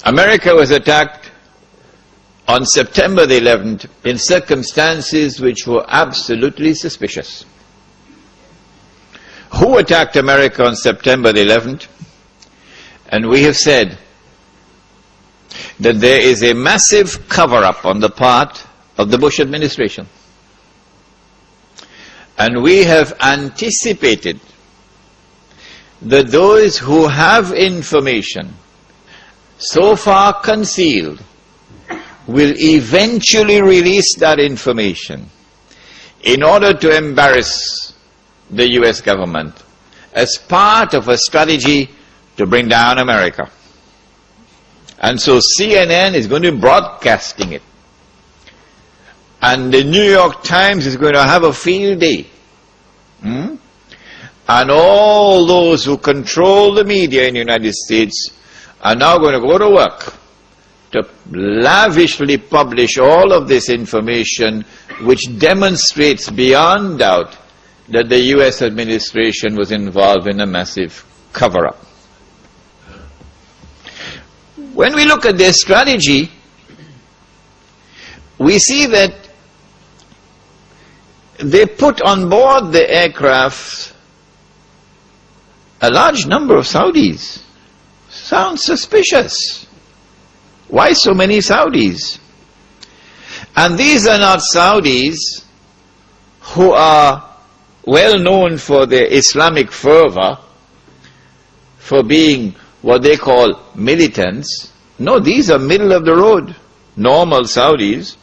America was attacked on September the 11th in circumstances which were absolutely suspicious. Who attacked America on September the 11th? And we have said that there is a massive cover-up on the part of the Bush administration. And we have anticipated that those who have information so far concealed will eventually release that information in order to embarrass the US government as part of a strategy to bring down America. And so CNN is going to be broadcasting it. And the New York Times is going to have a field day. And all those who control the media in the United States are now going to go to work to lavishly publish all of this information which demonstrates beyond doubt that the US administration was involved in a massive cover-up. When we look at their strategy, we see that they put on board the aircraft a large number of Saudis. Sounds suspicious. Why so many Saudis? And these are not Saudis who are well known for their Islamic fervor, for being what they call militants. No, these are middle of the road, normal Saudis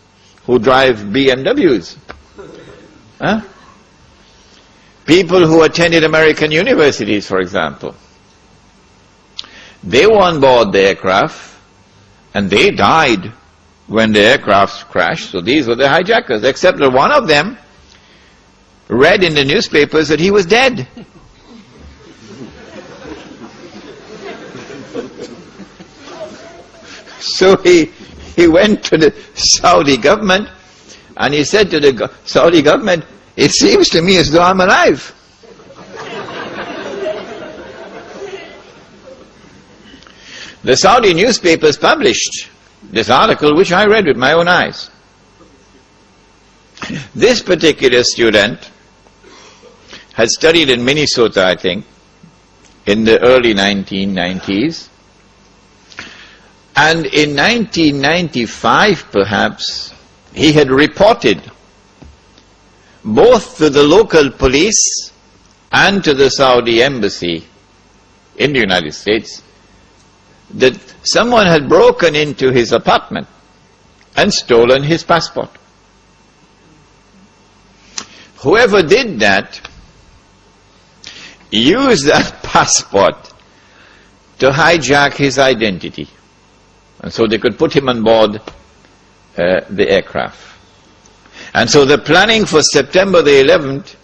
who drive BMWs. Huh? People who attended American universities, for example. They were on board the aircraft and they died when the aircraft crashed. So these were the hijackers, except that one of them read in the newspapers that he was dead. So he went to the Saudi government and he said to the Saudi government, "It seems to me as though I'm alive." The Saudi newspapers published this article, which I read with my own eyes. This particular student had studied in Minnesota, I think, in the early 1990s. And in 1995, perhaps, he had reported both to the local police and to the Saudi embassy in the United States that someone had broken into his apartment and stolen his passport. Whoever did that used that passport to hijack his identity, and so they could put him on board the aircraft. And so the planning for September the 11th,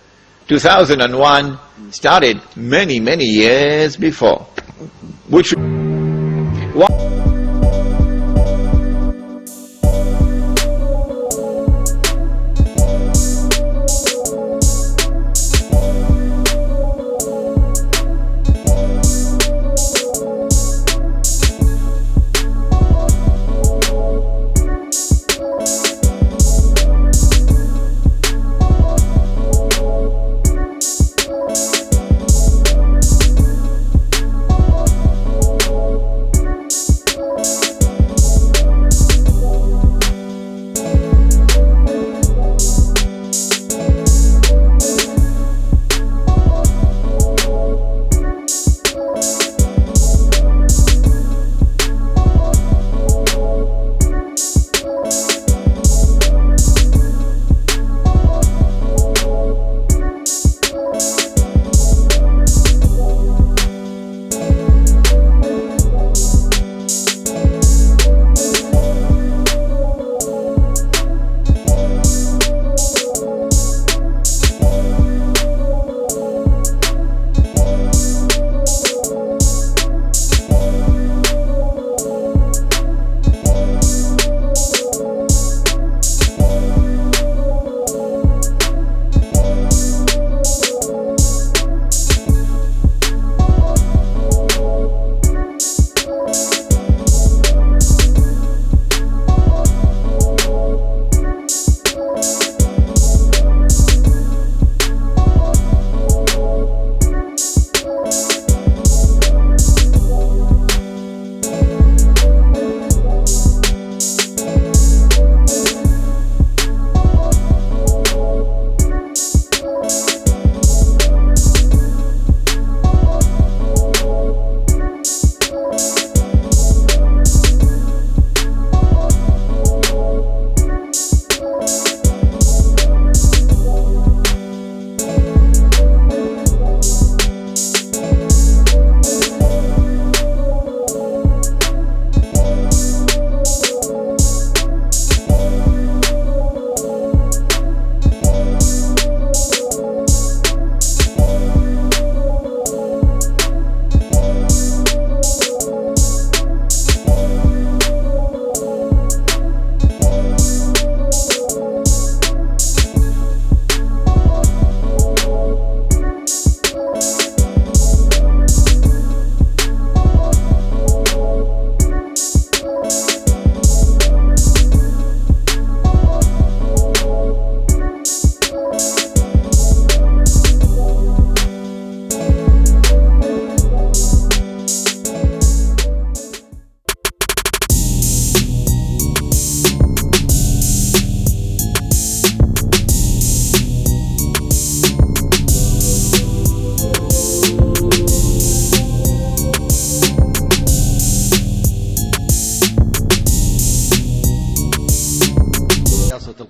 2001 started many, many years before, which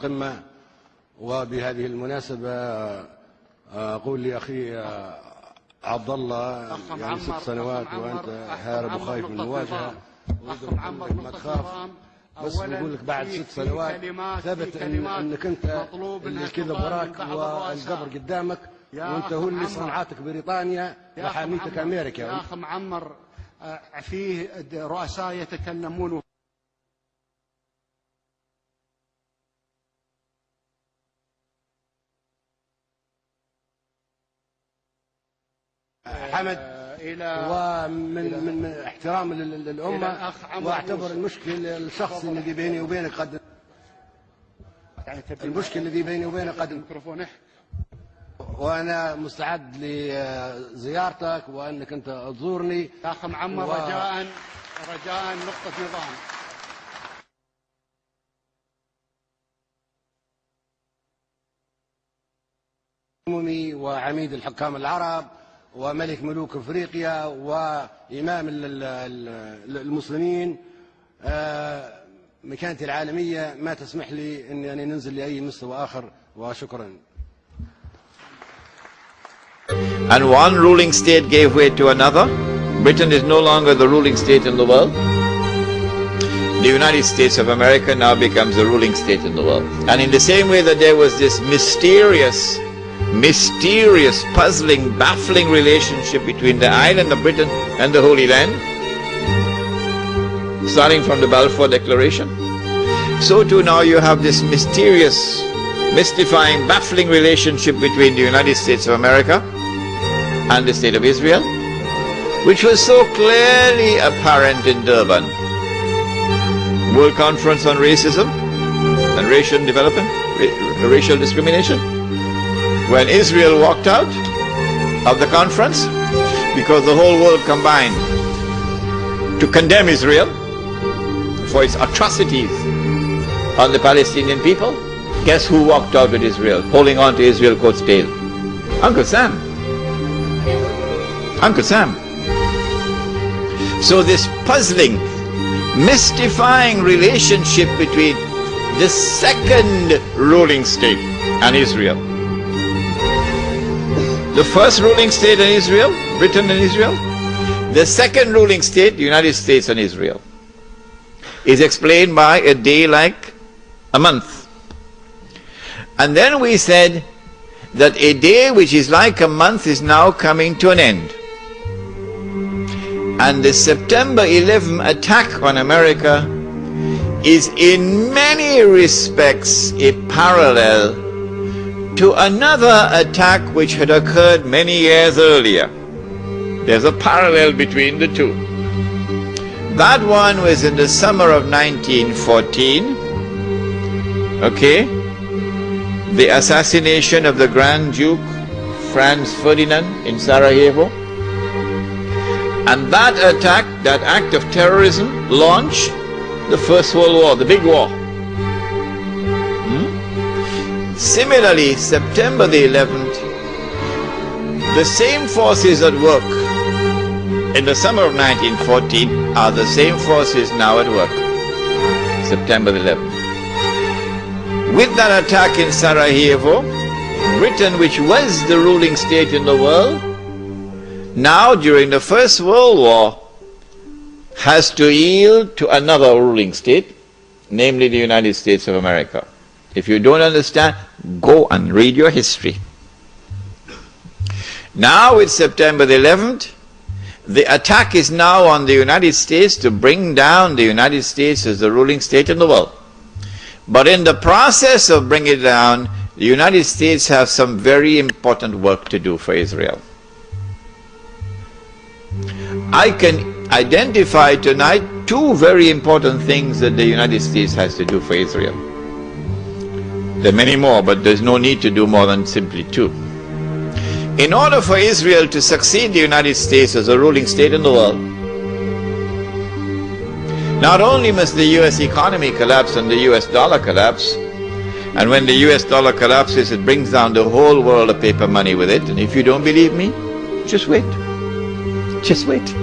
القمة. وبهذه المناسبة أقول لأخي عبد الله يعني 6 سنوات وأنت هارب وخايف من المواجهة، ما تخاف، بس نقول لك بعد 6 سنوات ثبت أنك أنت الكذب وراك والقبر قدامك، وأنت هو اللي صنعتك بريطانيا وحاميتك أمريكا. يا أخي معمر فيه رؤساء يتكلمون حمد، ومن احترام للأمة، واعتبر المشكل الشخصي الذي بيني وبينك قد وأنا مستعد لزيارتك وأنك أنت تزورني. يا أخي معمر رجاء نقطة نظام. وعميد الحكام العرب وملك ملوك افريقيا وامام المسلمين، مكانتي العالميه ما تسمح لي اني ننزل لاي مستوى اخر، وشكرا. And one ruling state gave way to another. Britain is no longer the ruling state in the world. The United States of America now becomes the ruling state in the world. And in the same way that there was this mysterious, puzzling, baffling relationship between the island of Britain and the Holy Land, starting from the Balfour Declaration, so too now you have this mysterious, mystifying, baffling relationship between the United States of America and the State of Israel, which was so clearly apparent in Durban. World Conference on Racism and Racial Development, Racial Discrimination, when Israel walked out of the conference because the whole world combined to condemn Israel for its atrocities on the Palestinian people. Guess who walked out with Israel, holding on to Israel's coat's tail? Uncle Sam. Uncle Sam. So this puzzling, mystifying relationship between the second ruling state and Israel, the first ruling state in Israel, Britain and Israel, the second ruling state, the United States and Israel, is explained by a day like a month. And then we said that a day which is like a month is now coming to an end. And the September 11 attack on America is in many respects a parallel to another attack which had occurred many years earlier. There's a parallel between the two. That one was in the summer of 1914, okay? The assassination of the Grand Duke Franz Ferdinand in Sarajevo. And that attack, that act of terrorism, launched the First World War, the big war. Similarly, September the 11th, the same forces at work in the summer of 1914 are the same forces now at work, September the 11th. With that attack in Sarajevo, Britain, which was the ruling state in the world, now during the First World War has to yield to another ruling state, namely the United States of America. If you don't understand, go and read your history. Now with September the 11th, the attack is now on the United States to bring down the United States as the ruling state in the world. But in the process of bringing it down, the United States have some very important work to do for Israel. I can identify tonight two very important things that the United States has to do for Israel. There are many more, but there's no need to do more than simply two. In order for Israel to succeed the United States as a ruling state in the world, not only must the US economy collapse and the US dollar collapse, and when the US dollar collapses, it brings down the whole world of paper money with it. And if you don't believe me, just wait. Just wait.